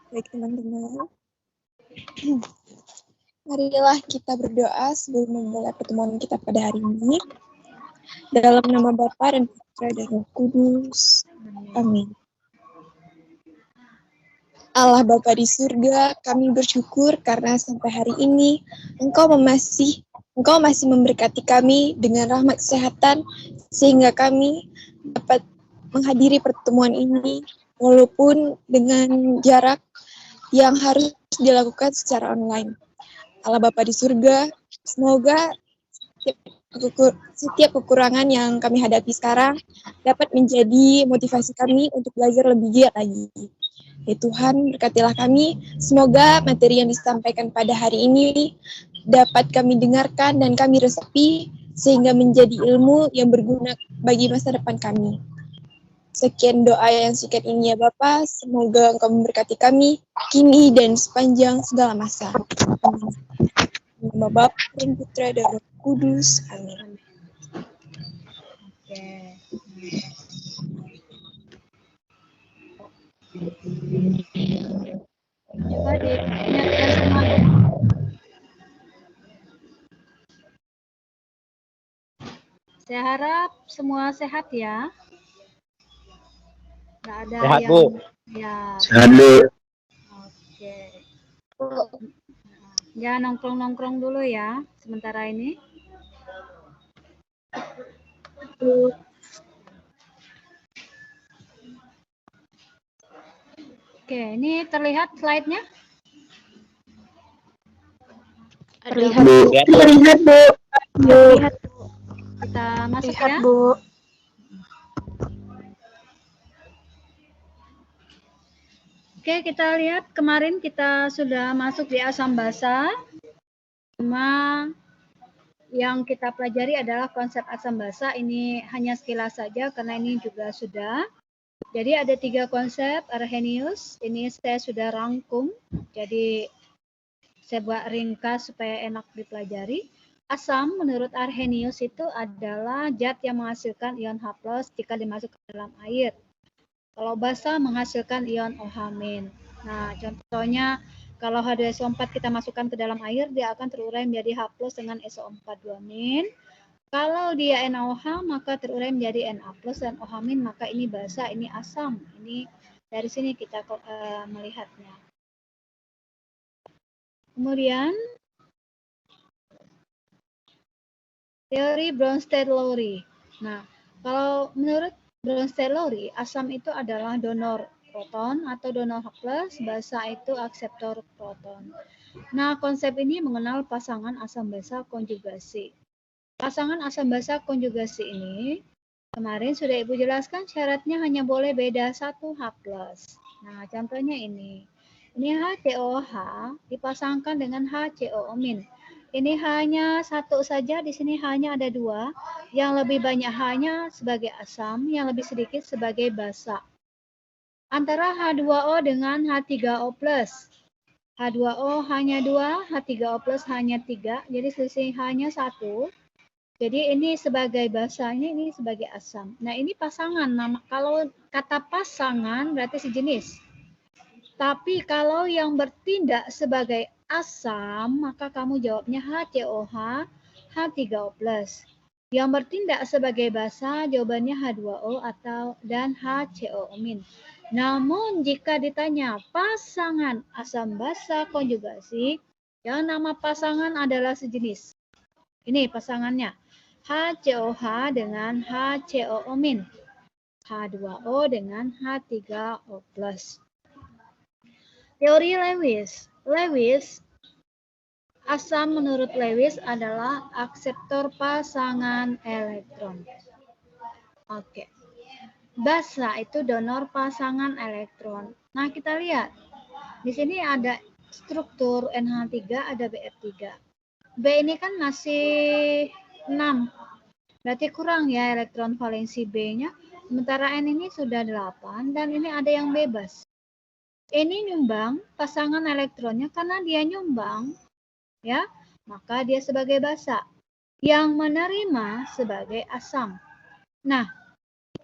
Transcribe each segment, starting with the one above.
Baik teman-teman, marilah kita berdoa sebelum memulai pertemuan kita pada hari ini. Dalam nama Bapa dan Putra dan Roh Kudus. Amin. Allah Bapa di surga, kami bersyukur karena sampai hari ini Engkau masih memberkati kami dengan rahmat kesehatan sehingga kami dapat menghadiri pertemuan ini walaupun dengan jarak yang harus dilakukan secara online. Allah Bapa di surga, semoga setiap kekurangan yang kami hadapi sekarang dapat menjadi motivasi kami untuk belajar lebih giat lagi. Ya Tuhan, berkatilah kami. Semoga materi yang disampaikan pada hari ini dapat kami dengarkan dan kami resapi sehingga menjadi ilmu yang berguna bagi masa depan kami. Sekian doa yang singkat ini ya Bapa, semoga Engkau memberkati kami kini dan sepanjang segala masa. Amin. Nama Bapa dan Putra dan Roh Kudus. Amin. Oke. Coba diingatkan semuanya. Saya harap semua sehat ya. Nggak ada sehat, yang Bu. Ya. Sehat, Bu. Oke. Jangan nongkrong-nongkrong dulu ya sementara ini. Oke, ini terlihat slide-nya? Terlihat, Bu. Terlihat, Bu. Terlihat, Bu. Kita masuk Terlihat, ya. Bu. Oke, kita lihat kemarin kita sudah masuk di asam basa. Cuma yang kita pelajari adalah konsep asam basa. Ini hanya sekilas saja karena ini juga sudah. Jadi ada 3 konsep Arrhenius. Ini saya sudah rangkum. Jadi saya buat ringkas supaya enak dipelajari. Asam menurut Arrhenius itu adalah zat yang menghasilkan ion H+ jika dimasukkan ke dalam air. Kalau basa menghasilkan ion OH-. Nah, contohnya kalau H2SO4 kita masukkan ke dalam air, dia akan terurai menjadi H+ dengan SO4 2-. Kalau dia NaOH, maka terurai menjadi Na+ dan OH-, maka ini basa, ini asam. Ini dari sini kita melihatnya. Kemudian, teori Bronsted-Lowry. Nah, kalau menurut Bronsted-Lowry, asam itu adalah donor proton atau donor H+, basa itu akseptor proton. Nah, konsep ini mengenal pasangan asam basa konjugasi. Pasangan asam basa konjugasi ini, kemarin sudah Ibu jelaskan syaratnya hanya boleh beda 1 H+. Nah, contohnya ini. Ini HCOH dipasangkan dengan HCOO-. Ini hanya satu saja, di sini hanya ada 2. Yang lebih banyak H-nya sebagai asam, yang lebih sedikit sebagai basa. Antara H2O dengan H3O+. H2O hanya 2, H3O+ hanya 3, jadi selisih hanya 1. Jadi ini sebagai basanya, ini sebagai asam. Nah ini pasangan, kalau kata pasangan berarti sejenis. Tapi kalau yang bertindak sebagai asam, maka kamu jawabnya HCOH, H3O+. Yang bertindak sebagai basa, jawabannya H2O dan HCOO-. Namun jika ditanya pasangan asam basa konjugasi, yang nama pasangan adalah sejenis. Ini pasangannya. HCOH dengan HCOO-. H2O dengan H3O+. Teori Lewis. Asam menurut Lewis adalah akseptor pasangan elektron. Oke. Basa itu donor pasangan elektron. Nah, kita lihat. Di sini ada struktur NH3, ada Br3. B ini kan masih 6. Berarti kurang ya elektron valensi B-nya. Sementara N ini sudah 8 dan ini ada yang bebas. Ini nyumbang pasangan elektronnya karena dia nyumbang, ya, maka dia sebagai basa. Yang menerima sebagai asam. Nah,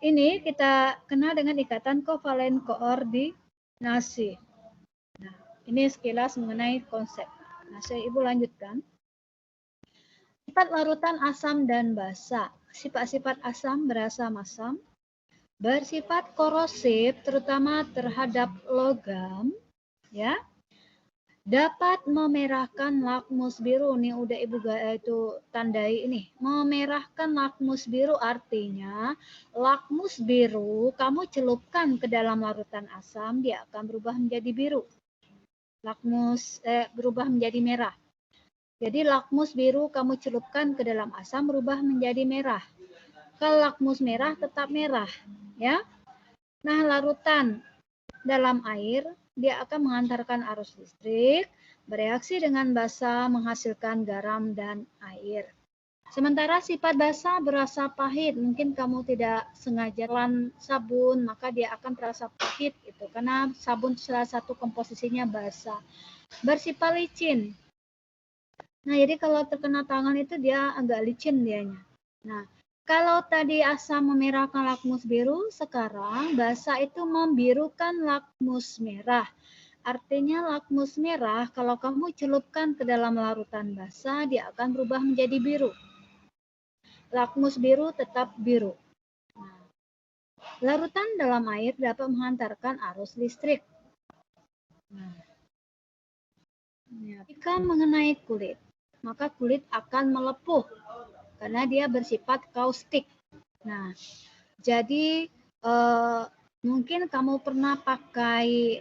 ini kita kenal dengan ikatan kovalen koordinasi. Ini sekilas mengenai konsep. Nah, Ibu lanjutkan. Sifat larutan asam dan basa. Sifat-sifat asam berasam asam, bersifat korosif terutama terhadap logam, ya. Dapat memerahkan lakmus biru. Nih udah Ibu itu tandai ini. Memerahkan lakmus biru artinya lakmus biru kamu celupkan ke dalam larutan asam, dia akan berubah menjadi biru. Lakmus berubah menjadi merah. Jadi lakmus biru kamu celupkan ke dalam asam berubah menjadi merah. Kalau lakmus merah tetap merah, ya. Nah, larutan dalam air dia akan mengantarkan arus listrik, bereaksi dengan basa menghasilkan garam dan air. Sementara sifat basa berasa pahit, mungkin kamu tidak sengaja telan sabun, maka dia akan terasa pahit itu karena sabun salah satu komposisinya basa. Bersifat licin. Nah, jadi kalau terkena tangan itu dia agak licin dianya. Nah, kalau tadi asam memerahkan lakmus biru, sekarang basa itu membirukan lakmus merah. Artinya lakmus merah kalau kamu celupkan ke dalam larutan basa, dia akan berubah menjadi biru. Lakmus biru tetap biru. Nah, larutan dalam air dapat menghantarkan arus listrik. Nah, jika mengenai kulit, maka kulit akan melepuh karena dia bersifat kaustik. Nah, jadi mungkin kamu pernah pakai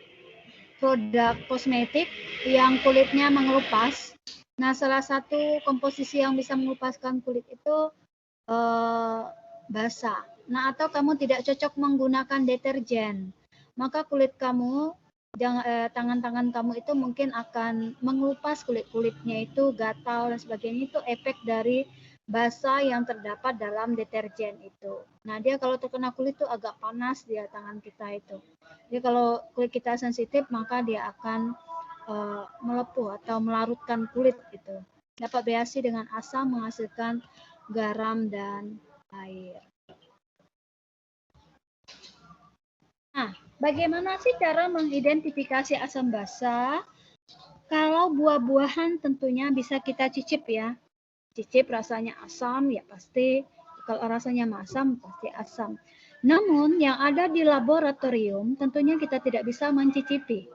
produk kosmetik yang kulitnya mengelupas. Nah, salah satu komposisi yang bisa mengelupaskan kulit itu basa. Nah, atau kamu tidak cocok menggunakan deterjen, maka kulit kamu, tangan-tangan kamu itu mungkin akan mengelupas kulit-kulitnya itu gatal dan sebagainya. Itu efek dari basa yang terdapat dalam deterjen itu. Nah, dia kalau terkena kulit itu agak panas dia tangan kita itu. Jadi kalau kulit kita sensitif maka dia akan melepuh atau melarutkan kulit gitu. Dapat bereaksi dengan asam menghasilkan garam dan air. Nah, bagaimana sih cara mengidentifikasi asam basa? Kalau buah-buahan tentunya bisa kita cicip ya. Cicip rasanya asam ya pasti, kalau rasanya masam pasti asam. Namun yang ada di laboratorium tentunya kita tidak bisa mencicipi.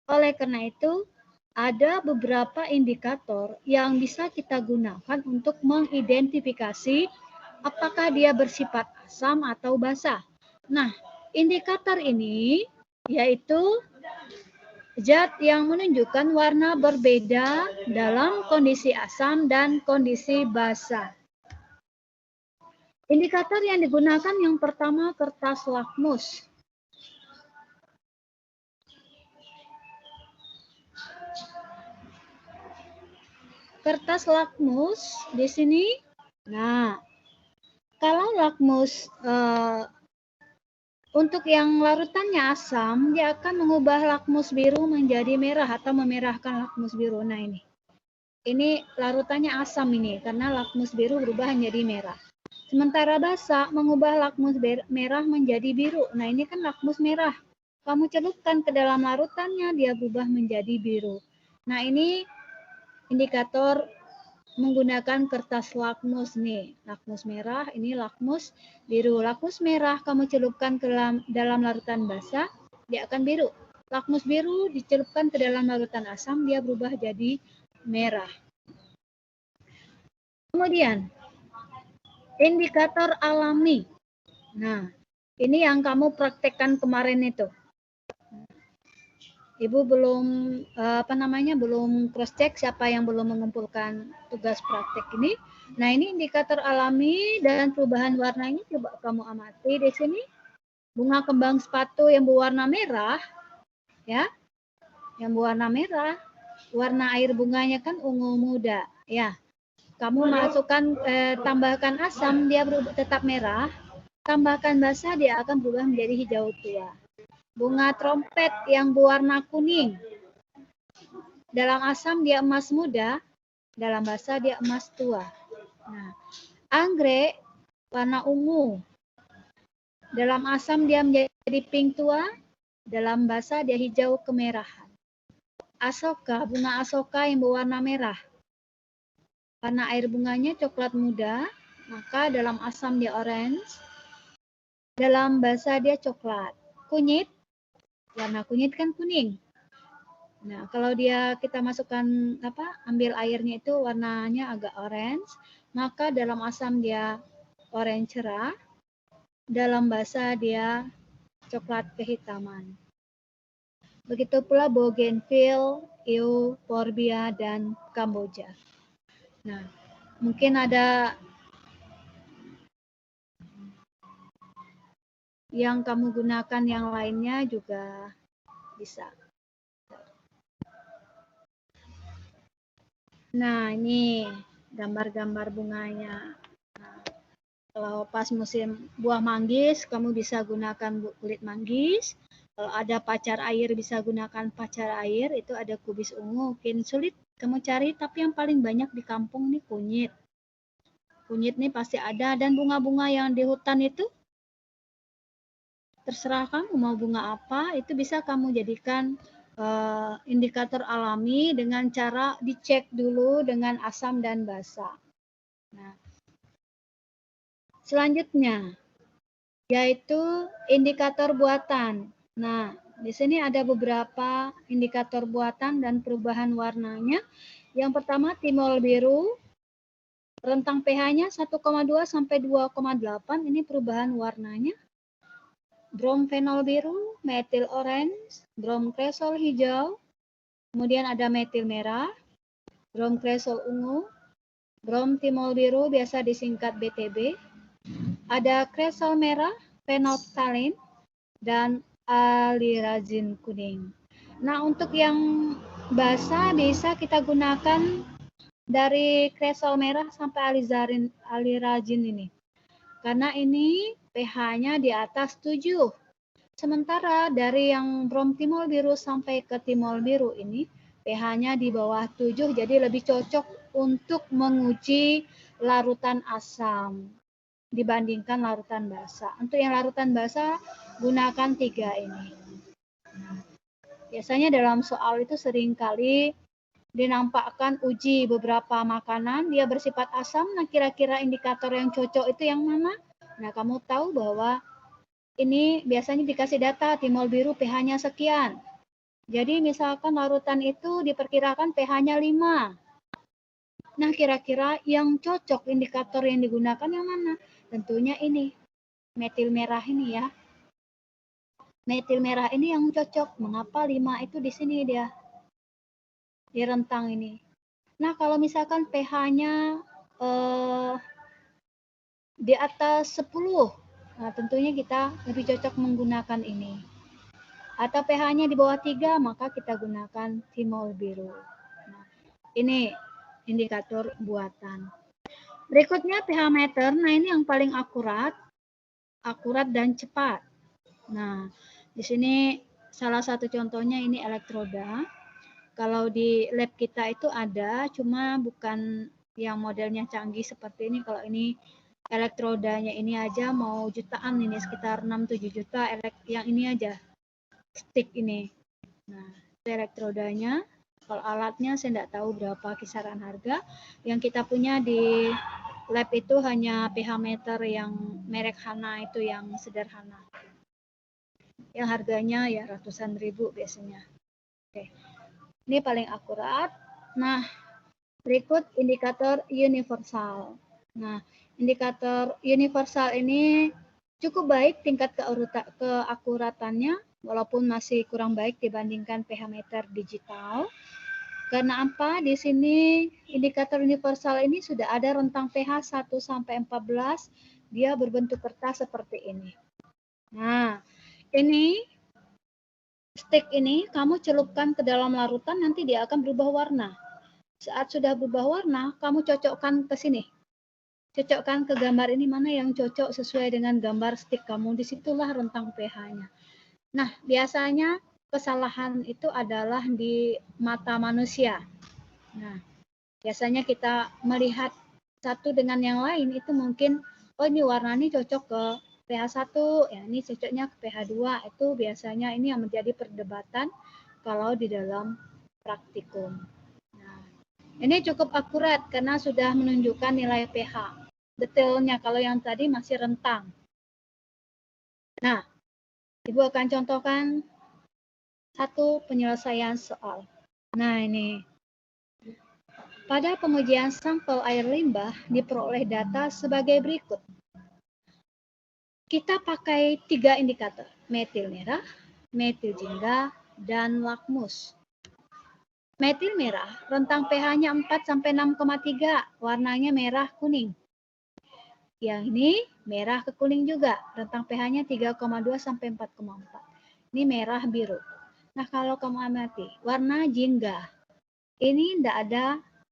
Oleh karena itu, ada beberapa indikator yang bisa kita gunakan untuk mengidentifikasi apakah dia bersifat asam atau basa. Nah, indikator ini yaitu zat yang menunjukkan warna berbeda dalam kondisi asam dan kondisi basa. Indikator yang digunakan yang pertama kertas lakmus. Kertas lakmus di sini. Nah, kalau lakmus untuk yang larutannya asam, dia akan mengubah lakmus biru menjadi merah atau memerahkan lakmus biru. Nah, ini larutannya asam ini karena lakmus biru berubah menjadi merah. Sementara basa mengubah lakmus merah menjadi biru. Nah, ini kan lakmus merah. Kamu celupkan ke dalam larutannya, dia berubah menjadi biru. Nah, ini indikator menggunakan kertas lakmus nih. Lakmus merah, ini lakmus biru. Lakmus merah kamu celupkan ke dalam larutan basa, dia akan biru. Lakmus biru dicelupkan ke dalam larutan asam, dia berubah jadi merah. Kemudian, indikator alami. Nah, ini yang kamu praktekkan kemarin itu. Ibu belum belum cross check siapa yang belum mengumpulkan tugas praktek ini. Nah, ini indikator alami dan perubahan warnanya coba kamu amati di sini. Bunga kembang sepatu yang berwarna merah, ya, yang berwarna merah, warna air bunganya kan ungu muda, ya. Kamu masukkan, tambahkan asam, dia tetap merah. Tambahkan basa, dia akan berubah menjadi hijau tua. Bunga trompet yang berwarna kuning. Dalam asam dia emas muda, dalam basa dia emas tua. Nah, anggrek warna ungu. Dalam asam dia menjadi pink tua, dalam basa dia hijau kemerahan. asoka, bunga asoka yang berwarna merah. Karena air bunganya coklat muda, maka dalam asam dia orange, dalam basa dia coklat. Kunyit, warna kunyit kan kuning. Nah, kalau kita masukkan ambil airnya itu warnanya agak orange, maka dalam asam dia orange cerah, dalam basa dia coklat kehitaman. Begitu pula bougainville, euphorbia, dan kamboja. Nah, mungkin ada yang kamu gunakan yang lainnya juga bisa. Nah, ini gambar-gambar bunganya. Nah, kalau pas musim buah manggis, kamu bisa gunakan kulit manggis. Kalau ada pacar air, bisa gunakan pacar air. Itu ada kubis ungu. Mungkin sulit kamu cari, tapi yang paling banyak di kampung nih kunyit. Kunyit nih pasti ada. Dan bunga-bunga yang di hutan itu, terserah kamu mau bunga apa, itu bisa kamu jadikan indikator alami dengan cara dicek dulu dengan asam dan basa. Nah, selanjutnya yaitu indikator buatan. Nah, di sini ada beberapa indikator buatan dan perubahan warnanya. Yang pertama timol biru, rentang pH-nya 1,2 sampai 2,8, ini perubahan warnanya. Bromfenol biru, metil orange, bromkresol hijau, kemudian ada metil merah, bromkresol ungu, bromtimol biru biasa disingkat BTB, ada kresol merah, phenolphthalein, dan alirazin kuning. Nah, untuk yang basah bisa kita gunakan dari kresol merah sampai alirazin ini. Karena ini pH-nya di atas 7. Sementara dari yang bromtimol biru sampai ke timol biru ini pH-nya di bawah 7, jadi lebih cocok untuk menguji larutan asam dibandingkan larutan basa. Untuk yang larutan basa gunakan 3 ini. Biasanya dalam soal itu seringkali dinampakkan uji beberapa makanan, dia bersifat asam, nah kira-kira indikator yang cocok itu yang mana? Nah, kamu tahu bahwa ini biasanya dikasih data timol biru pH-nya sekian. Jadi misalkan larutan itu diperkirakan pH-nya 5. Nah, kira-kira yang cocok indikator yang digunakan yang mana? Tentunya ini, metil merah ini ya. Metil merah ini yang cocok. Mengapa 5 itu di sini dia? Di rentang ini. Nah, kalau misalkan pH-nya di atas 10, nah tentunya kita lebih cocok menggunakan ini. Atau pH-nya di bawah 3, maka kita gunakan timol biru. Nah, ini indikator buatan. Berikutnya pH meter. Nah, ini yang paling akurat dan cepat. Nah, di sini salah satu contohnya ini elektroda. Kalau di lab kita itu ada, cuma bukan yang modelnya canggih seperti ini. Kalau ini elektrodanya ini aja mau jutaan, ini sekitar 6-7 juta, yang ini aja, stick ini. Nah, elektrodanya. Kalau alatnya saya tidak tahu berapa kisaran harga. Yang kita punya di lab itu hanya pH meter yang merek Hana itu yang sederhana. Yang harganya ya ratusan ribu biasanya. Oke. Ini paling akurat. Nah, berikut indikator universal. Nah, indikator universal ini cukup baik tingkat keakuratannya, walaupun masih kurang baik dibandingkan pH meter digital. Karena apa? Di sini indikator universal ini sudah ada rentang pH 1 sampai 14, dia berbentuk kertas seperti ini. Nah, ini stick ini kamu celupkan ke dalam larutan, nanti dia akan berubah warna. Saat sudah berubah warna, kamu cocokkan ke sini. Cocokkan ke gambar ini mana yang cocok sesuai dengan gambar stick kamu. Disitulah rentang pH-nya. Nah, biasanya kesalahan itu adalah di mata manusia. Nah, biasanya kita melihat satu dengan yang lain itu mungkin, oh ini warna ini cocok ke pH 1, ya ini cocoknya ke pH 2. Itu biasanya ini yang menjadi perdebatan kalau di dalam praktikum. Nah, ini cukup akurat karena sudah menunjukkan nilai pH. Detailnya kalau yang tadi masih rentang. Nah, Ibu akan contohkan satu penyelesaian soal. Nah, ini. Pada pengujian sampel air limbah diperoleh data sebagai berikut. Kita pakai 3 indikator, metil merah, metil jingga, dan lakmus. Metil merah, rentang pH-nya 4 sampai 6,3, warnanya merah kuning. Yang ini merah ke kuning juga, rentang pH-nya 3,2 sampai 4,4. Ini merah biru. Nah, kalau kamu amati warna jingga, ini tidak ada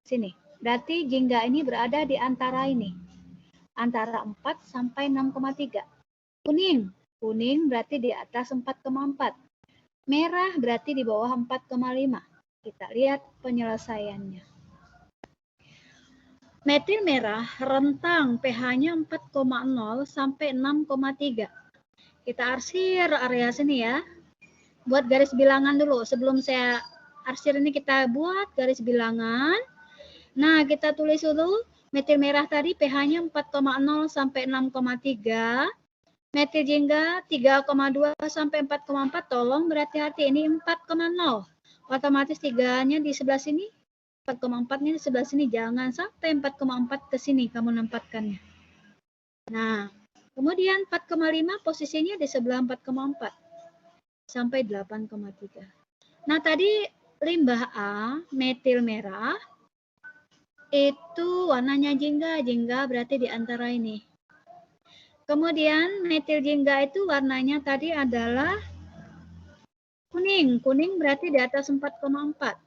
sini. Berarti jingga ini berada di antara ini. Antara 4 sampai 6,3. Kuning. Kuning berarti di atas 4,4. Merah berarti di bawah 4,5. Kita lihat penyelesaiannya. Metil merah rentang pH-nya 4,0 sampai 6,3. Kita arsir area sini ya. Buat garis bilangan dulu. Sebelum saya arsir ini kita buat garis bilangan. Nah, kita tulis dulu metil merah tadi pH-nya 4,0 sampai 6,3. Metil jingga 3,2 sampai 4,4. Tolong berhati-hati, ini 4,0. Otomatis 3-nya di sebelah sini, 4,4-nya di sebelah sini. Jangan sampai 4,4 ke sini kamu nempatkannya. Nah, kemudian 4,5 posisinya di sebelah 4,4 sampai 8,3. Nah, tadi limbah A, metil merah, itu warnanya jingga. Jingga berarti di antara ini. Kemudian metil jingga itu warnanya tadi adalah kuning. Kuning berarti di atas 4,4.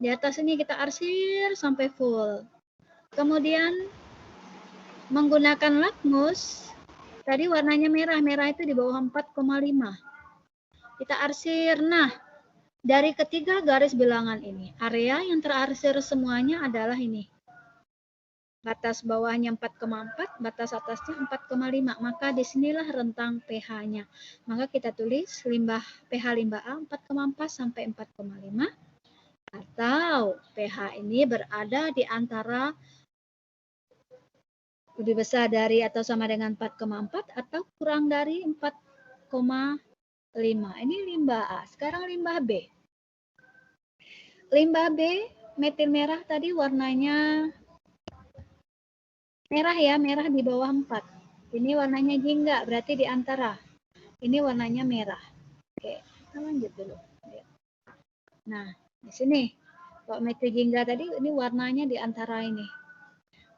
Di atas ini kita arsir sampai full. Kemudian menggunakan lakmus, tadi warnanya merah. Merah itu di bawah 4,5. Kita arsir. Nah, dari ketiga garis bilangan ini, area yang terarsir semuanya adalah ini. Batas bawahnya 4,4, batas atasnya 4,5. Maka disinilah rentang pH-nya. Maka kita tulis pH limbah A 4,4 sampai 4,5. Atau pH ini berada di antara lebih besar dari atau sama dengan 4,4 atau kurang dari 4,5. Ini limbah A. Sekarang limbah B. Limbah B, metil merah tadi warnanya merah ya, merah di bawah 4. Ini warnanya jingga, berarti di antara. Ini warnanya merah. Oke, kita lanjut dulu. Nah, di sini. Kalau metil jingga tadi, ini warnanya di antara ini.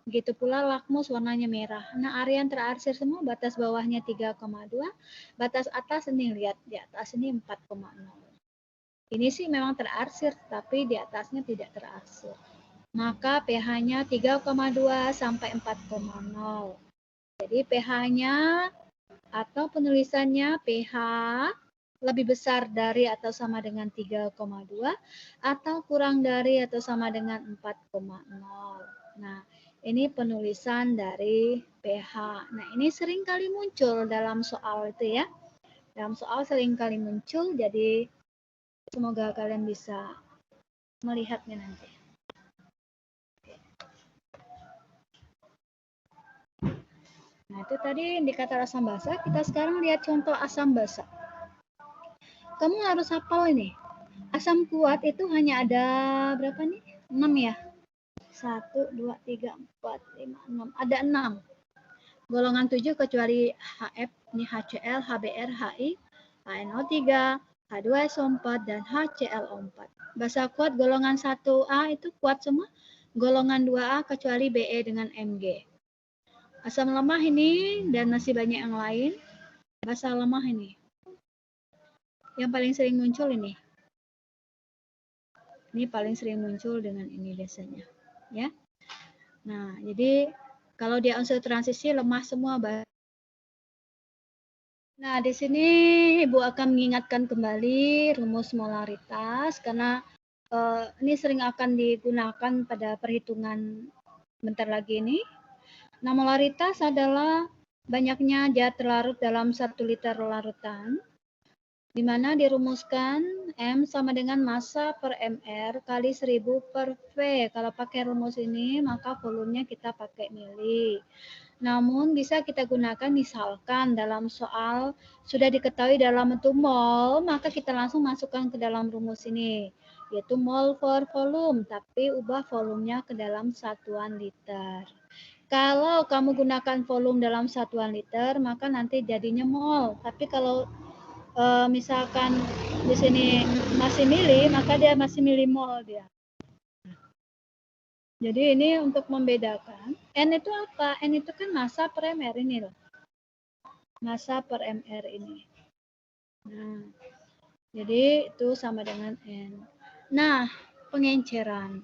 Begitu pula lakmus warnanya merah. Nah, area yang terarsir semua, batas bawahnya 3,2. Batas atas ini, lihat. Di atas ini 4,0. Ini sih memang terarsir, tapi di atasnya tidak terarsir. Maka pH-nya 3,2 sampai 4,0. Jadi pH-nya atau penulisannya pH lebih besar dari atau sama dengan 3,2 atau kurang dari atau sama dengan 4,0. Nah, ini penulisan dari pH. Nah, ini sering kali muncul dalam soal itu ya. Dalam soal sering kali muncul, jadi semoga kalian bisa melihatnya nanti. Nah, itu tadi indikator asam basa. Kita sekarang lihat contoh asam basa. Kamu harus hafal ini. Asam kuat itu hanya ada berapa nih? 6 ya? 1, 2, 3, 4, 5, 6. Ada 6. Golongan 7 kecuali HF, ini HCl, HBr, HI, HNO3, H2SO4, dan HClO4. Basa kuat golongan 1A itu kuat semua. Golongan 2A kecuali Be dengan Mg. Asam lemah ini dan masih banyak yang lain. Basa lemah ini. Yang paling sering muncul ini. Ini paling sering muncul dengan ini biasanya. Ya. Nah, jadi kalau dia unsur transisi lemah semua. Nah, di sini Ibu akan mengingatkan kembali rumus molaritas karena ini sering akan digunakan pada perhitungan bentar lagi ini. Nah, molaritas adalah banyaknya zat terlarut dalam 1 liter larutan. di mana dirumuskan M sama dengan massa per MR kali 1000 per V. Kalau pakai rumus ini, maka volumenya kita pakai mili. Namun bisa kita gunakan misalkan dalam soal sudah diketahui dalam bentuk mol, maka kita langsung masukkan ke dalam rumus ini, yaitu mol per volume, tapi ubah volumenya ke dalam satuan liter. Kalau kamu gunakan volume dalam satuan liter, maka nanti jadinya mol. Tapi kalau misalkan di sini masih mili, maka dia masih milimol dia. Jadi ini untuk membedakan. N itu apa? N itu kan massa per MR ini loh. Massa per MR ini. Nah, jadi itu sama dengan N. Nah, pengenceran.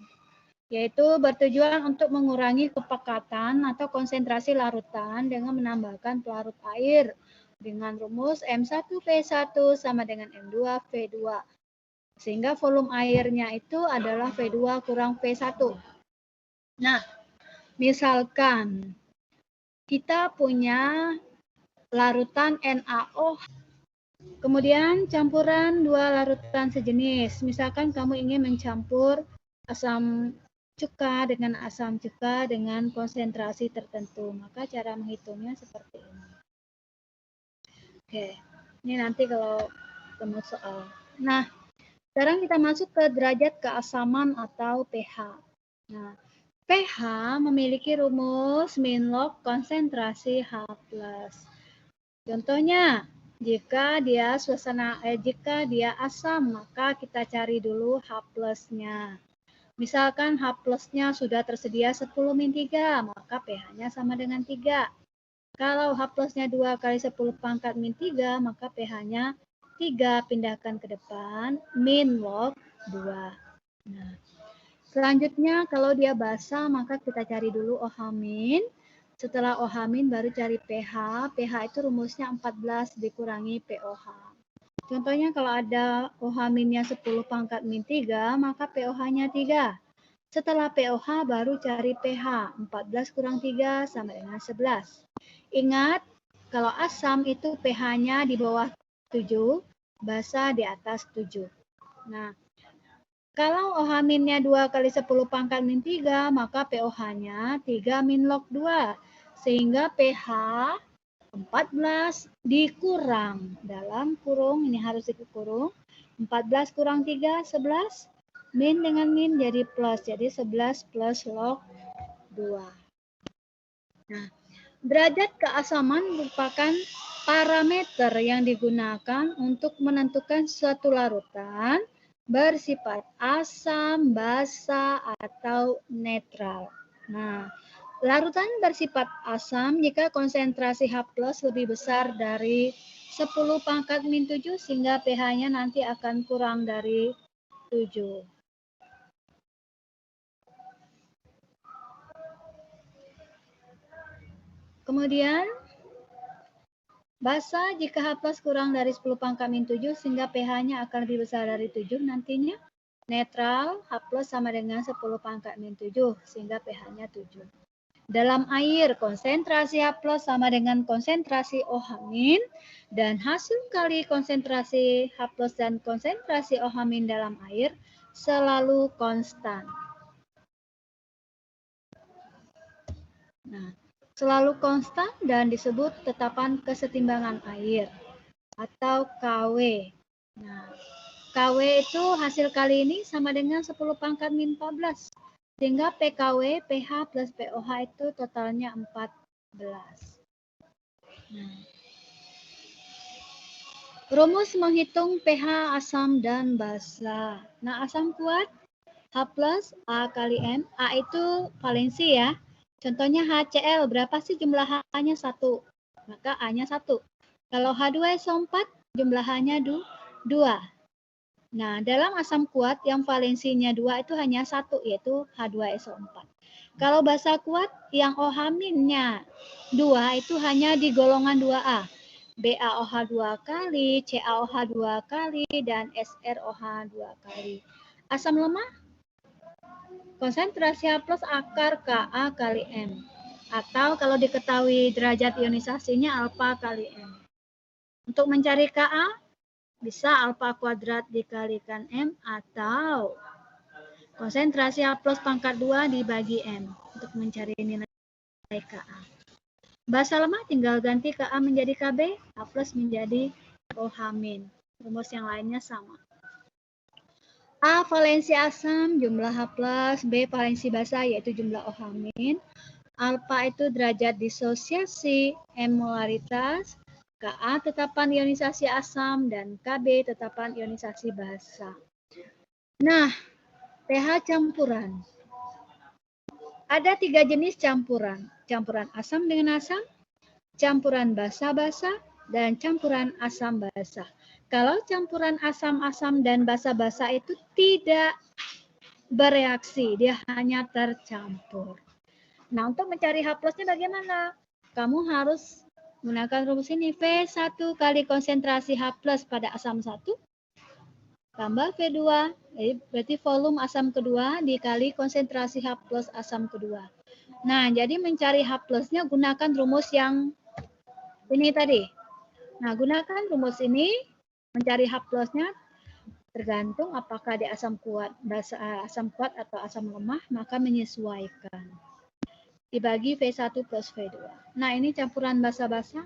Yaitu bertujuan untuk mengurangi kepekatan atau konsentrasi larutan dengan menambahkan pelarut air dengan rumus M1V1 sama dengan M2V2. Sehingga volume airnya itu adalah V2 kurang V1. Nah, misalkan kita punya larutan NaO, kemudian campuran dua larutan sejenis. Misalkan kamu ingin mencampur asam cuka dengan asam cuka dengan konsentrasi tertentu, maka cara menghitungnya seperti ini. Oke, ini nanti kalau ketemu soal. Nah, sekarang kita masuk ke derajat keasaman atau pH. Nah, pH memiliki rumus min log konsentrasi H+. Contohnya, jika dia jika dia asam, maka kita cari dulu H+-nya. Misalkan H+-nya sudah tersedia 10 min 3, maka pH-nya sama dengan 3. Kalau H+-nya 2 kali 10 pangkat min 3, maka pH-nya 3, pindahkan ke depan, min log 2. Nah, selanjutnya kalau dia basah, maka kita cari dulu OH-. Setelah OH- baru cari pH. pH itu rumusnya 14 dikurangi POH. Contohnya kalau ada OH-nya 10 pangkat min 3, maka POH-nya 3. Setelah POH baru cari pH. 14 kurang 3 sama dengan 11. Ingat, kalau asam itu pH-nya di bawah 7, basa di atas 7. Nah, kalau OH-nya 2 kali 10 pangkat min 3, maka POH-nya 3 min log 2. Sehingga pH 14 dikurang dalam kurung, ini harus dikurung, 14 kurang 3, 11, min dengan min jadi plus, jadi 11 plus log 2. Nah, derajat keasaman merupakan parameter yang digunakan untuk menentukan suatu larutan bersifat asam, basa, atau netral. Nah, larutan bersifat asam jika konsentrasi H+ lebih besar dari 10 pangkat min 7 sehingga pH-nya nanti akan kurang dari 7. Kemudian basa jika H+ kurang dari 10 pangkat min 7 sehingga pH-nya akan lebih besar dari 7 nantinya. Netral H+ sama dengan 10 pangkat min 7 sehingga pH-nya 7. Dalam air, konsentrasi H+ sama dengan konsentrasi OH- dan hasil kali konsentrasi H+ dan konsentrasi OH- dalam air selalu konstan. Nah, selalu konstan dan disebut tetapan kesetimbangan air atau KW. Nah, KW itu hasil kali ini sama dengan 10 pangkat min 14. Sehingga PKW, pH plus POH itu totalnya 14. Nah, rumus menghitung pH asam dan basa. Nah, asam kuat H+ A kali M. A itu valensi ya. Contohnya HCl, berapa sih jumlah H-nya? 1. Maka A-nya 1. Kalau H2SO4, jumlah H-nya 2. Nah, dalam asam kuat yang valensinya 2 itu hanya 1, yaitu H2SO4. Kalau basa kuat yang OH-nya 2 itu hanya di golongan 2A. BaOH 2 kali, CaOH 2 kali, dan SrOH 2 kali. Asam lemah, konsentrasi H+ akar Ka kali M. Atau kalau diketahui derajat ionisasinya alfa kali M. Untuk mencari Ka, Bisa alfa kuadrat dikalikan M atau konsentrasi H plus pangkat 2 dibagi M untuk mencari nilai Ka. Bahasa lemah tinggal ganti Ka menjadi Kb, H plus menjadi OH min. Rumus yang lainnya sama. A valensi asam jumlah H plus, B valensi basa yaitu jumlah OH min. Alfa itu derajat disosiasi, M molaritas, Ka tetapan ionisasi asam, dan Kb tetapan ionisasi basa. Nah, pH campuran. Ada 3 jenis campuran. Campuran asam dengan asam, campuran basa-basa, dan campuran asam basa. Kalau campuran asam-asam dan basa-basa itu tidak bereaksi, dia hanya tercampur. Nah, untuk mencari H plusnya bagaimana? Kamu harus gunakan rumus ini. V1 kali konsentrasi H plus pada asam 1 tambah V2, berarti volume asam kedua dikali konsentrasi H plus asam kedua. Nah, jadi mencari H plusnya gunakan rumus yang ini tadi. Nah, gunakan rumus ini mencari H plusnya tergantung apakah di asam kuat, asam kuat atau asam lemah, maka menyesuaikan. Dibagi V1 plus V2. Nah, ini campuran basa-basa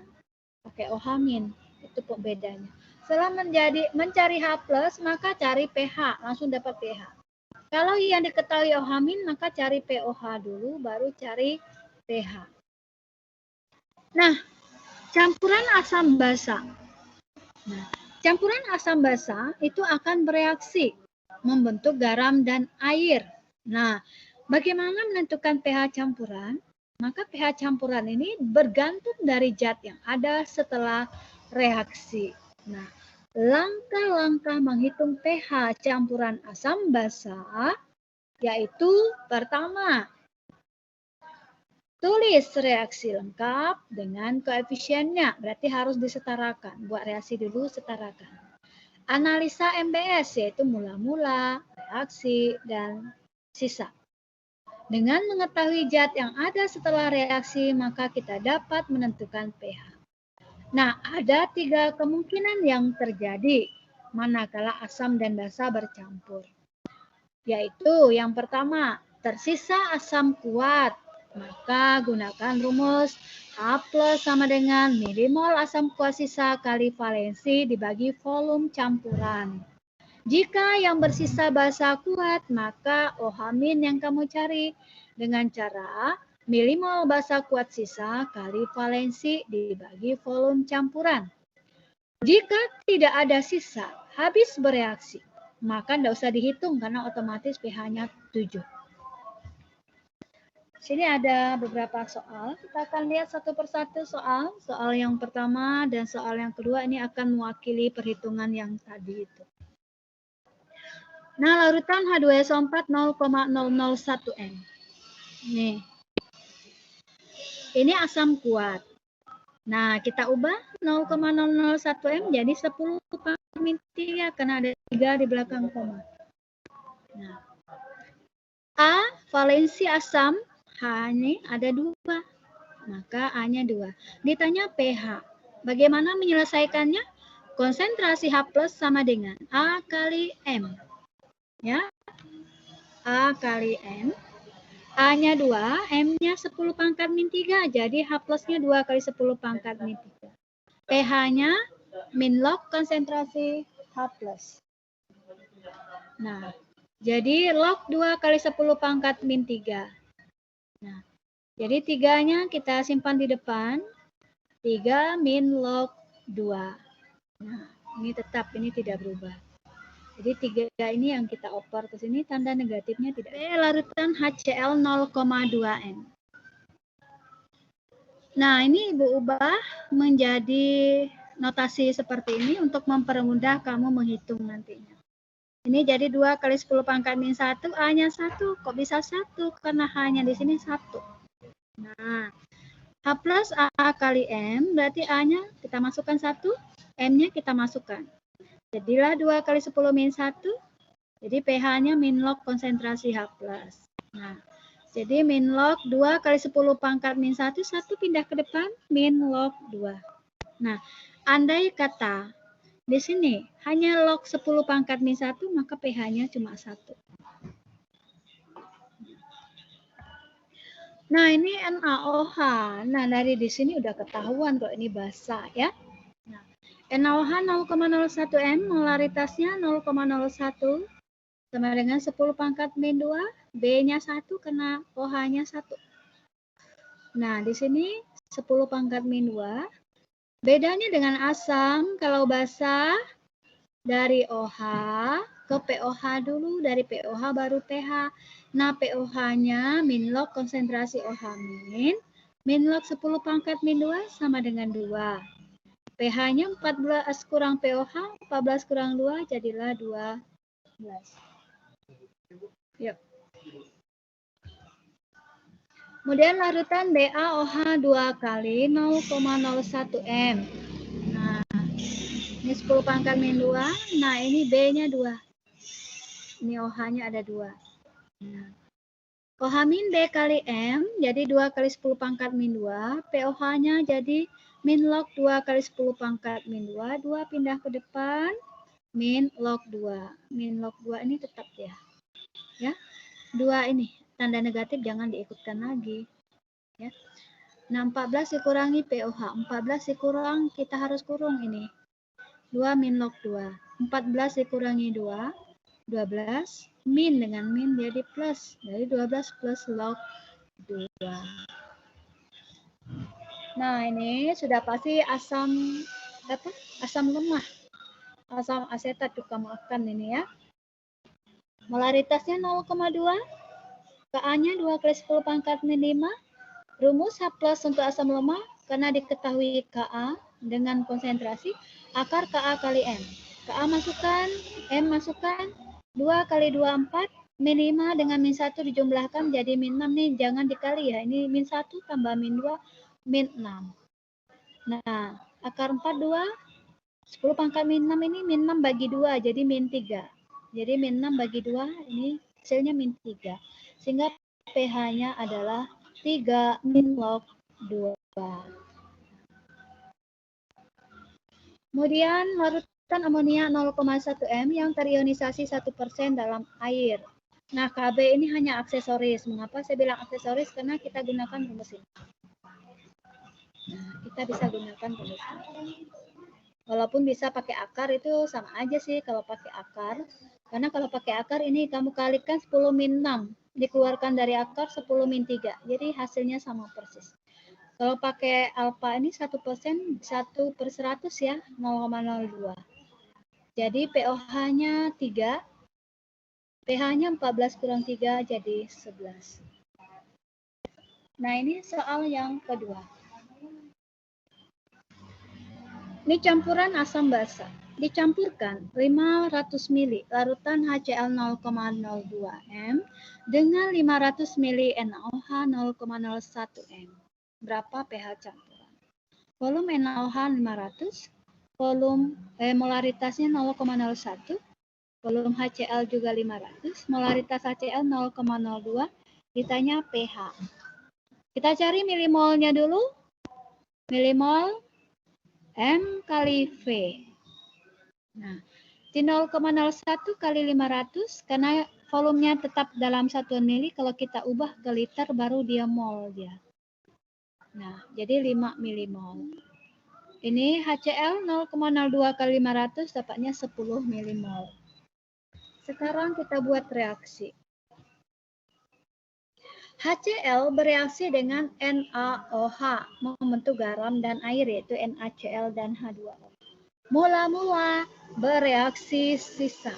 pakai OH min. Itu bedanya. Setelah mencari H plus, maka cari pH. Langsung dapat pH. Kalau yang diketahui OH min, maka cari pOH dulu, baru cari pH. Nah, campuran asam basa. Nah, campuran asam basa itu akan bereaksi membentuk garam dan air. Nah, bagaimana menentukan pH campuran? Maka pH campuran ini bergantung dari zat yang ada setelah reaksi. Nah, langkah-langkah menghitung pH campuran asam basa yaitu pertama, tulis reaksi lengkap dengan koefisiennya, berarti harus disetarakan. Buat reaksi dulu, setarakan. Analisa MBS yaitu mula-mula, reaksi, dan sisa. Dengan mengetahui zat yang ada setelah reaksi, maka kita dapat menentukan pH. Nah, ada 3 kemungkinan yang terjadi manakala asam dan basa bercampur. Yaitu yang pertama, tersisa asam kuat. Maka gunakan rumus H plus sama dengan milimol asam kuat sisa kali valensi dibagi volume campuran. Jika yang bersisa basa kuat, maka OH min yang kamu cari dengan cara milimol basa kuat sisa kali valensi dibagi volume campuran. Jika tidak ada sisa, habis bereaksi, maka tidak usah dihitung karena otomatis pH-nya 7. Sini ada beberapa soal. Kita akan lihat satu persatu soal. Soal yang pertama dan soal yang kedua ini akan mewakili perhitungan yang tadi itu. Nah, larutan H2SO4 0,001 M. Nih. Ini asam kuat. Nah, kita ubah 0,001 M jadi 10 pangkat min 3 karena ada 3 di belakang koma. Nah. A, valensi asam H ini ada 2, maka A-nya 2. Ditanya pH, bagaimana menyelesaikannya? Konsentrasi H plus sama dengan A kali M. Ya, A kali M. A-nya 2, M-nya 10 pangkat min 3, jadi H plusnya 2 kali 10 pangkat min 3. pH-nya min log konsentrasi H plus. Nah, jadi log 2 kali 10 pangkat min 3. Nah, jadi 3-nya kita simpan di depan. 3 min log 2. Nah, ini tetap, ini tidak berubah. Jadi 3 ini yang kita oper ke sini, tanda negatifnya tidak. B, larutan HCl 0,2 N. Nah, ini Ibu ubah menjadi notasi seperti ini untuk mempermudah kamu menghitung nantinya. Ini jadi 2 kali 10 pangkat min 1, A-nya 1. Kok bisa 1? Karena H-nya di sini 1. Nah, H plus A kali M, berarti A-nya kita masukkan 1, M-nya kita masukkan. Jadilah 2 kali 10 min 1, jadi pH-nya min log konsentrasi H plus. Nah, jadi min log 2 kali 10 pangkat min 1, 1 pindah ke depan, min log 2. Nah, andai kata Di sini hanya log 10 pangkat min 1, maka pH-nya cuma 1. Nah, ini NaOH. Nah, dari di sini udah ketahuan kalau ini basa ya. Nah, NaOH 0,01 M, molaritasnya 0,01 sama dengan 10 pangkat min 2, B-nya 1 karena OH-nya 1. Nah, di sini 10 pangkat min 2. Bedanya dengan asam, kalau basa dari OH ke POH dulu, dari POH baru pH. Nah, POH-nya min log konsentrasi OH min log 10 pangkat min 2 sama dengan 2. pH-nya 14 kurang POH, 14 kurang 2, jadilah 12. Yuk. Kemudian larutan BaOH 2 kali 0,01 M. Nah, ini 10 pangkat min 2. Nah, ini B-nya 2. Ini OH-nya ada 2. Nah, OH min B kali M, jadi 2 kali 10 pangkat min 2. POH-nya jadi min log 2 kali 10 pangkat min 2. 2 pindah ke depan, min log 2. Min log 2 ini tetap ya. Ya, 2 ini, tanda negatif jangan diikutkan lagi. Ya. Nah, 14 dikurangi POH. 14 dikurang, kita harus kurung ini. 2 min log 2. 14 dikurangi 2, 12. Min dengan min jadi plus. Jadi 12 plus log 2. Nah, ini sudah pasti asam apa? Asam lemah. Asam asetat juga makan ini ya. Molaritasnya 0,2. Ka-nya 2 kali 10 pangkat min 5. Rumus H+ untuk asam lemah karena diketahui Ka dengan konsentrasi akar Ka kali M. Ka masukkan, M masukkan, 2 kali 2 4, min 5 dengan min 1 dijumlahkan jadi min 6 nih, jangan dikali ya. Ini min 1 tambah min 2, min 6. Nah, akar 4 2, 10 pangkat min 6 ini min 6 bagi 2 jadi min 3. Jadi min 6 bagi 2 ini hasilnya min 3. Sehingga pH-nya adalah 3 min log 2. Kemudian larutan amonia 0,1 M yang terionisasi 1% dalam air. Nah, Kb ini hanya aksesoris. Mengapa saya bilang aksesoris? Karena kita gunakan rumus ini. Nah, kita bisa gunakan rumus ini. Walaupun bisa pakai akar itu sama aja sih kalau pakai akar. Karena kalau pakai akar ini kamu kalikan 10 min 6. Dikeluarkan dari akar 10 min 3. Jadi hasilnya sama persis. Kalau pakai alfa ini 1%, 1/100 ya, 0,02. Jadi POH-nya 3. pH-nya 14 kurang 3 jadi 11. Nah, ini soal yang kedua. Ini campuran asam basa. Dicampurkan 500 ml larutan HCl 0,02 M dengan 500 ml NaOH 0,01 M. Berapa pH campuran? Volume NaOH 500, volume molaritasnya 0,01, volume HCl juga 500, molaritas HCl 0,02, ditanya pH. Kita cari milimolnya dulu. Milimol M kali V. Nah, di 0,01 kali 500, karena volumenya tetap dalam satuan mili, kalau kita ubah ke liter baru dia mol dia. Nah, jadi 5 milimol. Ini HCl 0,02 kali 500 dapatnya 10 milimol. Sekarang kita buat reaksi. HCl bereaksi dengan NaOH membentuk garam dan air yaitu NaCl dan H2O. Mula-mula bereaksi sisa.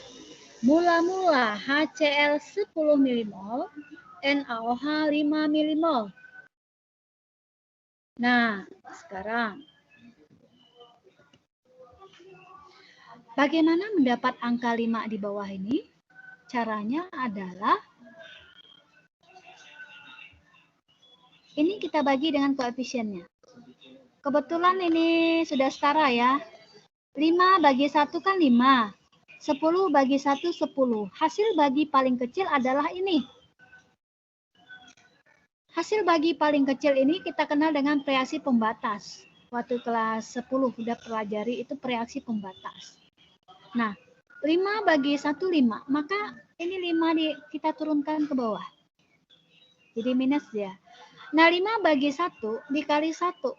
Mula-mula HCl 10 milimol, NaOH 5 milimol. Nah, sekarang bagaimana mendapat angka 5 di bawah ini? Caranya adalah ini kita bagi dengan koefisiennya. Kebetulan ini sudah setara ya. 5 bagi 1 kan 5. 10 bagi 1, 10. Hasil bagi paling kecil adalah ini. Hasil bagi paling kecil ini kita kenal dengan reaksi pembatas. waktu kelas 10 udah pelajari itu reaksi pembatas. Nah, 5 bagi 1 5. Maka ini 5 kita turunkan ke bawah. Jadi minus ya. Nah, 5 bagi 1 dikali 1.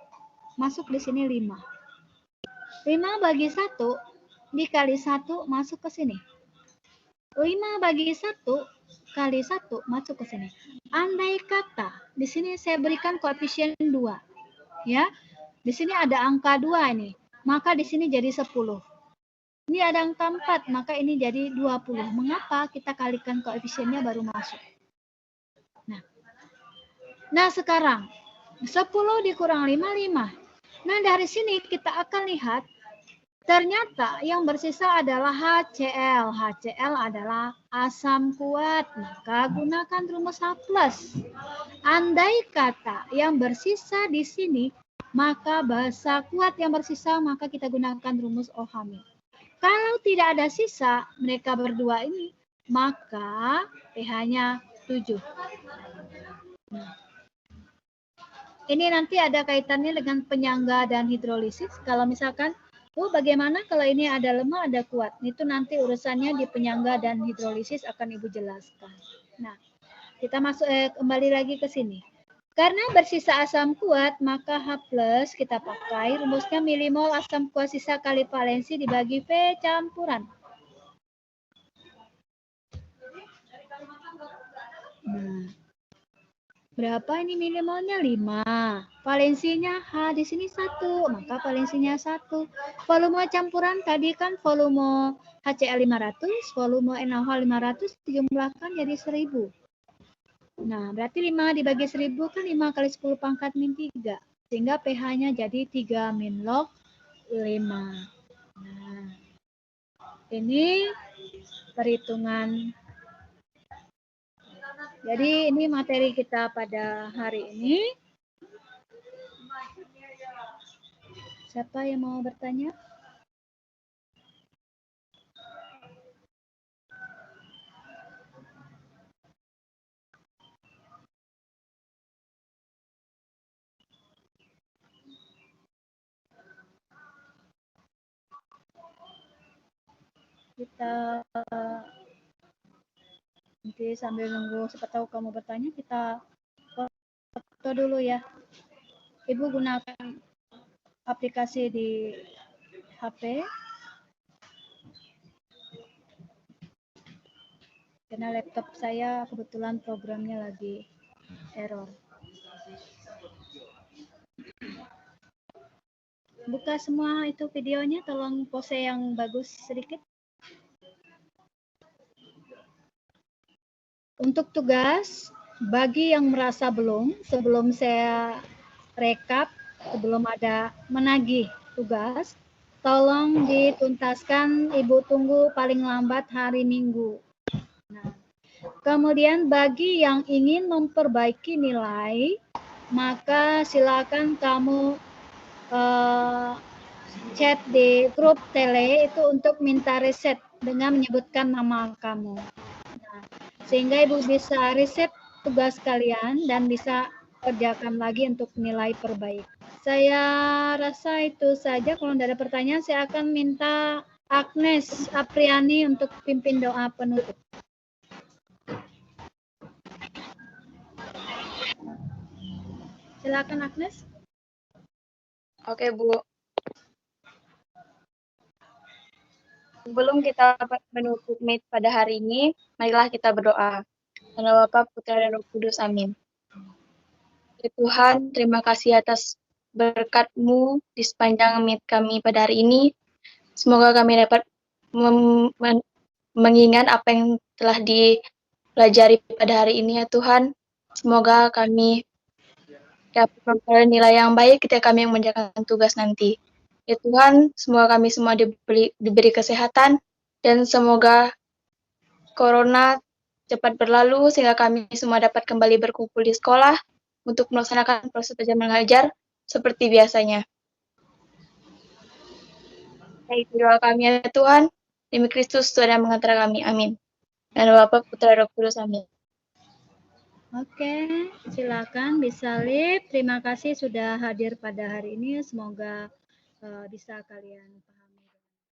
Masuk di sini 5. 5 bagi 1 dikali 1 masuk ke sini. 5 bagi 1 kali 1 masuk ke sini. Andai kata, di sini saya berikan koefisien 2. Ya, di sini ada angka 2 ini. Maka di sini jadi 10. Ini ada angka 4, maka ini jadi 20. Mengapa? Kita kalikan koefisiennya baru masuk. Nah sekarang 10 dikurang 5, 5. Nah dari sini kita akan lihat ternyata yang bersisa adalah HCl. HCl adalah asam kuat, maka gunakan rumus H+. Andai kata yang bersisa di sini, maka basa kuat yang bersisa, maka kita gunakan rumus OH-. Kalau tidak ada sisa, mereka berdua ini, maka pH-nya 7. Ini nanti ada kaitannya dengan penyangga dan hidrolisis. Kalau misalkan, bagaimana kalau ini ada lemah, ada kuat. Itu nanti urusannya di penyangga dan hidrolisis akan Ibu jelaskan. Nah, kita masuk kembali lagi ke sini. Karena bersisa asam kuat, maka H+ kita pakai rumusnya milimol asam kuat sisa kali valensi dibagi V campuran. Nah, berapa ini milimolnya? 5. Valensinya H di sini 1, maka valensinya 1. Volume campuran tadi kan volume HCl 500, volume NaOH 500 dijumlahkan jadi 1000. Nah, berarti 5 dibagi 1000 kan 5 kali 10 pangkat min 3. Sehingga pH-nya jadi 3 min log 5. Nah, ini perhitungan. Jadi ini materi kita pada hari ini. Siapa yang mau bertanya? Kita nanti sambil nunggu, siapa tahu kamu bertanya, kita foto dulu ya. Ibu gunakan aplikasi di HP. Karena laptop saya kebetulan programnya lagi error. Buka semua itu videonya, tolong pose yang bagus sedikit. Untuk tugas, bagi yang merasa belum, sebelum saya rekap, sebelum ada menagih tugas, tolong dituntaskan, Ibu tunggu paling lambat hari Minggu. Nah, kemudian bagi yang ingin memperbaiki nilai, maka silakan kamu chat di grup tele itu untuk minta reset dengan menyebutkan nama kamu. Nah, sehingga Ibu bisa reset tugas kalian dan bisa kerjakan lagi untuk nilai perbaikan. Saya rasa itu saja. Kalau tidak ada pertanyaan, saya akan minta Agnes Apriani untuk pimpin doa penutup. Silakan Agnes. Oke, Bu. Sebelum kita menutup meet pada hari ini, marilah kita berdoa. Nama Bapa, Putra, dan Roh Kudus. Amin. Ya Tuhan, terima kasih atas berkat-Mu di sepanjang meet kami pada hari ini. Semoga kami dapat mengingat apa yang telah dipelajari pada hari ini ya Tuhan. Semoga kami dapat memperoleh nilai yang baik ketika kami mengerjakan tugas nanti. Ya Tuhan, semoga kami semua diberi kesehatan dan semoga Corona cepat berlalu sehingga kami semua dapat kembali berkumpul di sekolah untuk melaksanakan proses belajar mengajar seperti biasanya. Itu doa kami ya Tuhan, demi Kristus Tuhan yang mengantara kami. Amin. Dan Bapa, Putra, Roh Kudus. Amin. Oke, silakan bisa Lip. Terima kasih sudah hadir pada hari ini. Semoga bisa kalian pahami.